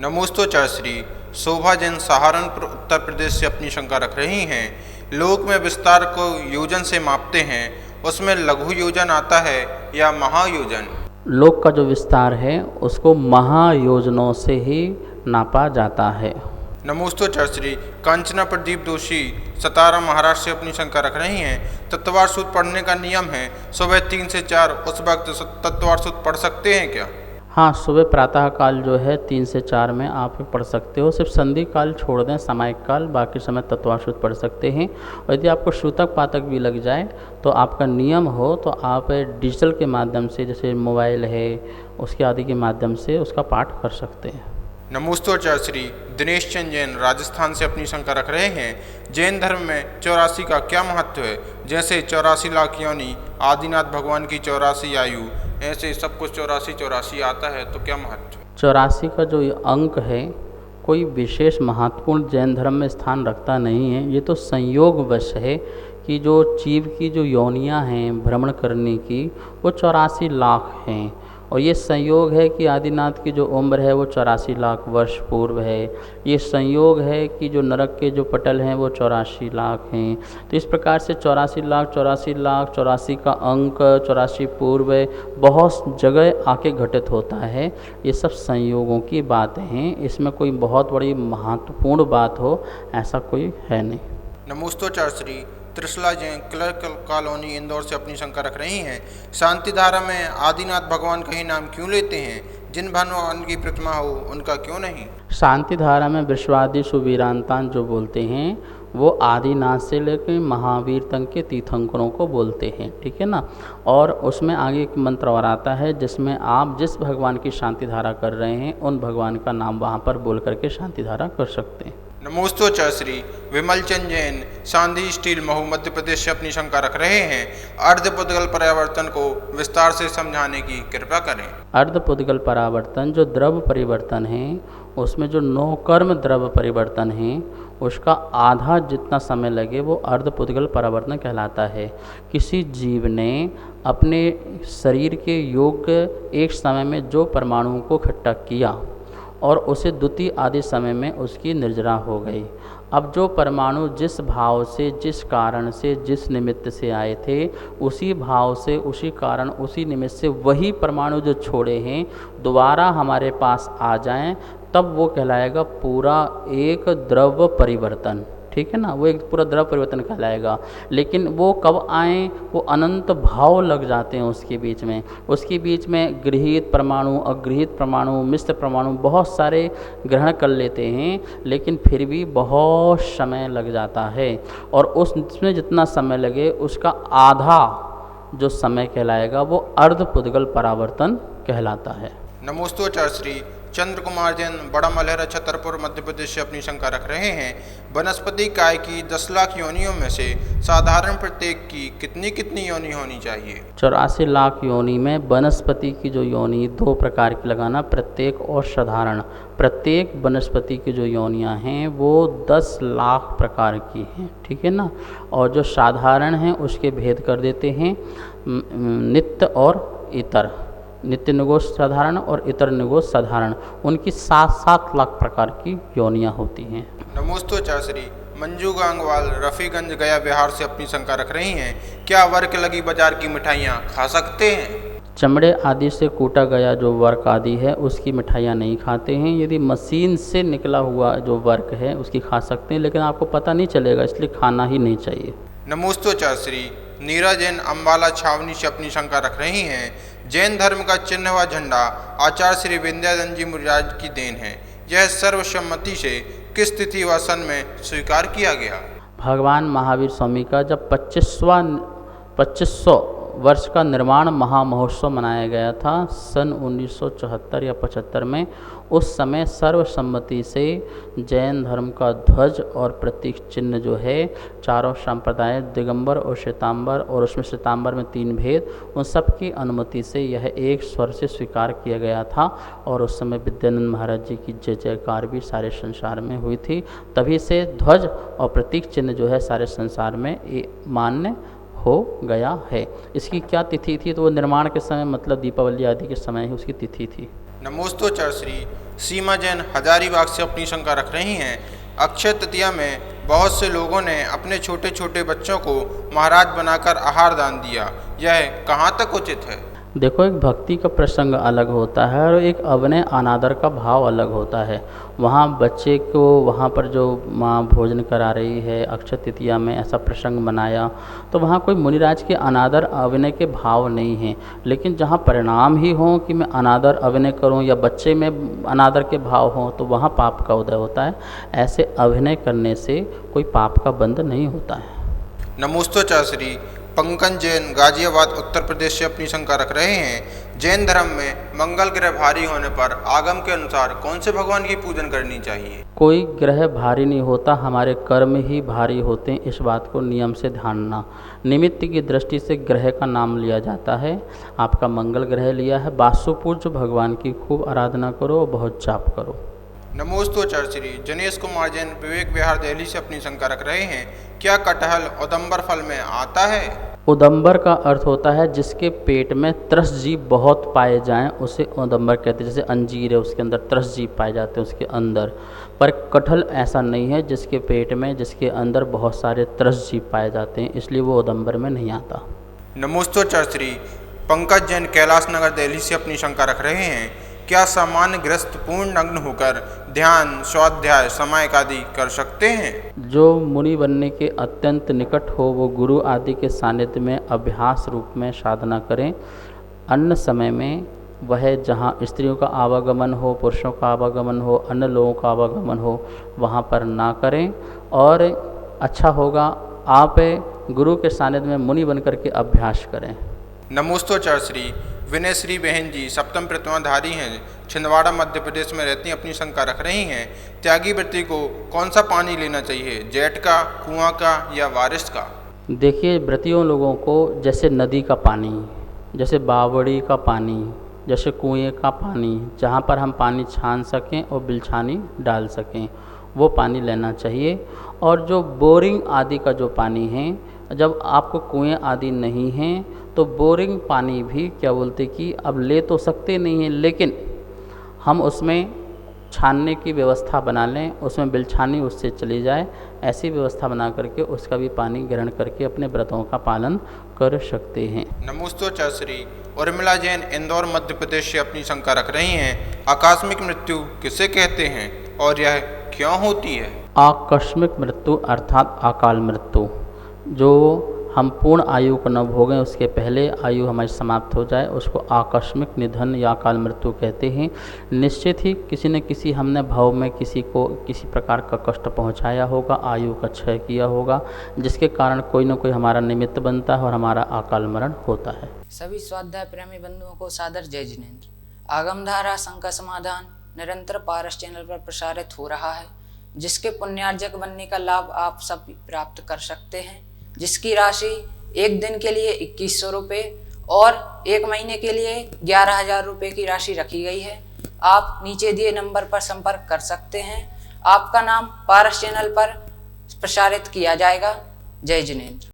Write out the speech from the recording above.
नमोस्तोचार श्री शोभा जैन सहारनपुर उत्तर प्रदेश से अपनी शंका रख रही हैं। लोक में विस्तार को योजन से मापते हैं, उसमें लघु योजन आता है या महायोजन? लोक का जो विस्तार है उसको महायोजनों से ही नापा जाता है। नमोस्तोचार श्री कांचना प्रदीप दोषी सतारा महाराष्ट्र से अपनी शंका रख रही हैं। तत्वार सूत्र पढ़ने का नियम है, सुबह 3 से 4 उस वक्त तत्वार सूत्र पढ़ सकते हैं क्या? हाँ, सुबह प्रातः काल जो है 3 से 4 में आप पढ़ सकते हो। सिर्फ संधि काल छोड़ दें, सामायिक काल, बाकी समय तत्वाश्रुत पढ़ सकते हैं। और यदि आपको श्रुतक पातक भी लग जाए तो आपका नियम हो तो आप डिजिटल के माध्यम से, जैसे मोबाइल है उसके आदि के माध्यम से उसका पाठ कर सकते हैं। नमोस्तोचार श्री दिनेश चंद जैन राजस्थान से अपनी शंका रख रहे हैं। जैन धर्म में 84 का क्या महत्व है? जैसे 84 लाख योनि, आदिनाथ भगवान की 84 आयु, ऐसे सब कुछ 84 आता है, तो क्या महत्व? 84 का जो ये अंक है कोई विशेष महत्वपूर्ण जैन धर्म में स्थान रखता नहीं है। ये तो संयोगवश है कि जो जीव की जो योनियां हैं भ्रमण करने की वो 84 लाख हैं। और ये संयोग है कि आदिनाथ की जो उम्र है वो 84 लाख वर्ष पूर्व है। ये संयोग है कि जो नरक के जो पटल हैं वो 84 लाख हैं। तो इस प्रकार से 84 लाख 84 का अंक 84 पूर्व बहुत जगह आके घटित होता है। ये सब संयोगों की बातें हैं, इसमें कोई बहुत बड़ी महत्वपूर्ण बात हो ऐसा कोई है नहीं। नमोस्तोचार श्री त्रिशला जैन क्लर्क कॉलोनी इंदौर से अपनी शंका रख रही हैं। शांति धारा में आदिनाथ भगवान का ही नाम क्यों लेते हैं? जिन भगवान की प्रतिमा हो उनका क्यों नहीं? शांति धारा में विश्वादि सुवीरांतान जो बोलते हैं वो आदिनाथ से लेकर महावीर तक के तीर्थंकरों को बोलते हैं, ठीक है ना। और उसमें आगे एक मंत्र और आता है जिसमें आप जिस भगवान की शांति धारा कर रहे हैं उन भगवान का नाम वहाँ पर बोल करके शांति धारा कर सकते हैं। नमोस्तोचार श्री विमल चंद जैन चांदी स्टील महू मध्य प्रदेश से अपनी शंका रख रहे हैं। अर्धपुद्गल परावर्तन को विस्तार से समझाने की कृपा करें। अर्धपुद्गल परावर्तन जो द्रव्य परिवर्तन है उसमें जो 9 कर्म द्रव्य परिवर्तन है उसका आधा जितना समय लगे वो अर्धपुद्गल परावर्तन कहलाता है। किसी जीव ने अपने शरीर के योग्य एक समय में जो परमाणुओं को इकट्ठा किया और उसे द्वितीय आदि समय में उसकी निर्जरा हो गई। अब जो परमाणु जिस भाव से, जिस कारण से, जिस निमित्त से आए थे उसी भाव से, उसी कारण, उसी निमित्त से वही परमाणु जो छोड़े हैं दोबारा हमारे पास आ जाएं, तब वो कहलाएगा पूरा एक द्रव्य परिवर्तन, ठीक है ना। वो एक पूरा द्रव्य परिवर्तन कहलाएगा। लेकिन वो कब आए? वो अनंत भाव लग जाते हैं उसके बीच में गृहीत परमाणु, अगृहीत परमाणु, मिश्र परमाणु बहुत सारे ग्रहण कर लेते हैं, लेकिन फिर भी बहुत समय लग जाता है। और उसमें जितना समय लगे उसका आधा जो समय कहलाएगा वो अर्धपुद्गल परावर्तन कहलाता है। नमोस्तोचार श्री चंद्र कुमार जैन बड़ा मलहरा छतरपुर मध्य प्रदेश से अपनी शंका रख रहे हैं। वनस्पति काय की 10 लाख योनियों में से साधारण प्रत्येक की कितनी कितनी योनि होनी चाहिए? 84 लाख योनि में वनस्पति की जो योनि 2 प्रकार की लगाना, प्रत्येक और साधारण। प्रत्येक वनस्पति की जो योनियां हैं वो 10 लाख प्रकार की हैं, ठीक है ना। और जो साधारण हैं उसके भेद कर देते हैं नित्य और इतर। नित्य निगोष साधारण और इतर निगोष साधारण, उनकी 7-7 लाख प्रकार की योनियां होती हैं। नमोस्तोचार श्री मंजू गांगवाल रफ़ीगंज गया बिहार से अपनी शंका रख रही हैं। क्या वर्क लगी बाजार की मिठाइयाँ खा सकते हैं? चमड़े आदि से कूटा गया जो वर्क आदि है उसकी मिठाइयाँ नहीं खाते हैं। यदि मशीन से निकला हुआ जो वर्क है उसकी खा सकते हैं, लेकिन आपको पता नहीं चलेगा, इसलिए खाना ही नहीं चाहिए। नमोस्तोचार श्री नीरा जैन अम्बाला छावनी से अपनी शंका रख रही हैं। जैन धर्म का चिन्ह व झंडा आचार्य श्री विद्याधन जी मुनिराज की देन है। यह सर्वसम्मति से किस तिथि व सन में स्वीकार किया गया? भगवान महावीर स्वामी का जब 2500 वर्ष का निर्माण महामहोत्सव मनाया गया था सन 1974 या 75 में, उस समय सर्वसम्मति से जैन धर्म का ध्वज और प्रतीक चिन्ह जो है चारों संप्रदाय दिगंबर और श्वेतांबर, और उसमें श्वेतांबर में 3 भेद, उन सब की अनुमति से यह एक स्वर से स्वीकार किया गया था। और उस समय विद्यानंद महाराज जी की जय जयकार भी सारे संसार में हुई थी। तभी से ध्वज और प्रतीक चिन्ह जो है सारे संसार में मान्य हो गया है। इसकी क्या तिथि थी? तो वो निर्माण के समय, मतलब दीपावली आदि के समय ही उसकी तिथि थी। नमोस्तोचार श्री सीमा जैन हजारीबाग से अपनी शंका रख रही हैं। अक्षय तृतीया में बहुत से लोगों ने अपने छोटे छोटे बच्चों को महाराज बनाकर आहार दान दिया, यह कहाँ तक उचित है? देखो, एक भक्ति का प्रसंग अलग होता है और एक अभिनय अनादर का भाव अलग होता है। वहाँ बच्चे को वहाँ पर जो माँ भोजन करा रही है, अक्षय तृतीया में ऐसा प्रसंग बनाया, तो वहाँ कोई मुनिराज के अनादर अभिनय के भाव नहीं हैं। लेकिन जहाँ परिणाम ही हो कि मैं अनादर अभिनय करूँ या बच्चे में अनादर के भाव हों, तो वहाँ पाप का उदय होता है। ऐसे अभिनय करने से कोई पाप का बंध नहीं होता है। नमोस्तोचार श्री पंकज जैन गाजियाबाद उत्तर प्रदेश से अपनी शंका रख रहे हैं। जैन धर्म में मंगल ग्रह भारी होने पर आगम के अनुसार कौन से भगवान की पूजन करनी चाहिए? कोई ग्रह भारी नहीं होता, हमारे कर्म ही भारी होते हैं। इस बात को नियम से ध्यानना। निमित्त की दृष्टि से ग्रह का नाम लिया जाता है। आपका मंगल ग्रह लिया है, वास्तुपूज्य भगवान की खूब आराधना करो, बहुत जाप करो। नमोस्तोचार श्री जनेश कुमार जैन विवेक विहार दिल्ली से अपनी शंका रख रहे हैं। क्या कटहल उदंबर फल में आता है? उदंबर का अर्थ होता है जिसके पेट में त्रस जीव बहुत पाए जाएं, उसे उदंबर कहते हैं। जैसे अंजीर है, उसके अंदर त्रस जीव पाए जाते हैं उसके अंदर। पर कटहल ऐसा नहीं है जिसके पेट में, जिसके अंदर बहुत सारे त्रस जीव पाए जाते हैं, इसलिए वो उदंबर में नहीं आता। नमोस्तोचार श्री पंकज जैन कैलाश नगर दिल्ली से अपनी शंका रख रहे हैं। क्या सामान्य ग्रस्त पूर्ण नग्न होकर ध्यान, स्वाध्याय, समायक आदि कर सकते हैं? जो मुनि बनने के अत्यंत निकट हो वो गुरु आदि के सानिध्य में अभ्यास रूप में साधना करें। अन्य समय में वह जहाँ स्त्रियों का आवागमन हो, पुरुषों का आवागमन हो, अन्य लोगों का आवागमन हो, वहाँ पर ना करें। और अच्छा होगा आप गुरु के सानिध्य में मुनि बन करके अभ्यास करें। नमोस्तोचार श्री विनय श्री बहन जी सप्तम प्रतिमाधारी हैं, छिंदवाड़ा मध्य प्रदेश में रहती अपनी शंका रख रही हैं। त्यागी व्रती को कौन सा पानी लेना चाहिए, जेठ का, कुआं का या बारिश का? देखिए, व्रतियों लोगों को जैसे नदी का पानी, जैसे बावड़ी का पानी, जैसे कुएं का पानी, जहाँ पर हम पानी छान सकें और बिलछानी डाल सकें, वो पानी लेना चाहिए। और जो बोरिंग आदि का जो पानी है, जब आपको कुएं आदि नहीं हैं तो बोरिंग पानी भी क्या बोलते कि अब ले तो सकते नहीं हैं, लेकिन हम उसमें छानने की व्यवस्था बना लें, उसमें बिलछानी उससे चली जाए, ऐसी व्यवस्था बना करके उसका भी पानी ग्रहण करके अपने व्रतों का पालन कर सकते हैं। नमोस्तोचार श्री उर्मिला जैन इंदौर मध्य प्रदेश से अपनी शंका रख रही हैं। आकस्मिक मृत्यु किसे कहते हैं और यह क्यों होती है? आकस्मिक मृत्यु अर्थात अकाल मृत्यु, जो हम पूर्ण आयु को न भोगें, उसके पहले आयु हमारी समाप्त हो जाए, उसको आकस्मिक निधन या अकाल मृत्यु कहते हैं। निश्चित ही किसी न किसी हमने भाव में किसी को किसी प्रकार का कष्ट पहुंचाया होगा, आयु का क्षय किया होगा, जिसके कारण कोई न कोई हमारा निमित्त बनता है और हमारा अकाल मरण होता है। सभी स्वाध्याय प्रेमी बंधुओं को सादर जय जिनेन्द्र। आगमधारा शंका समाधान निरंतर पारस चैनल पर प्रसारित हो रहा है, जिसके पुण्यार्जक बनने का लाभ आप सब प्राप्त कर सकते हैं। जिसकी राशि एक दिन के लिए 2100 रुपये और एक महीने के लिए 11,000 रुपये की राशि रखी गई है। आप नीचे दिए नंबर पर संपर्क कर सकते हैं। आपका नाम पारस चैनल पर प्रसारित किया जाएगा। जय जिनेन्द्र।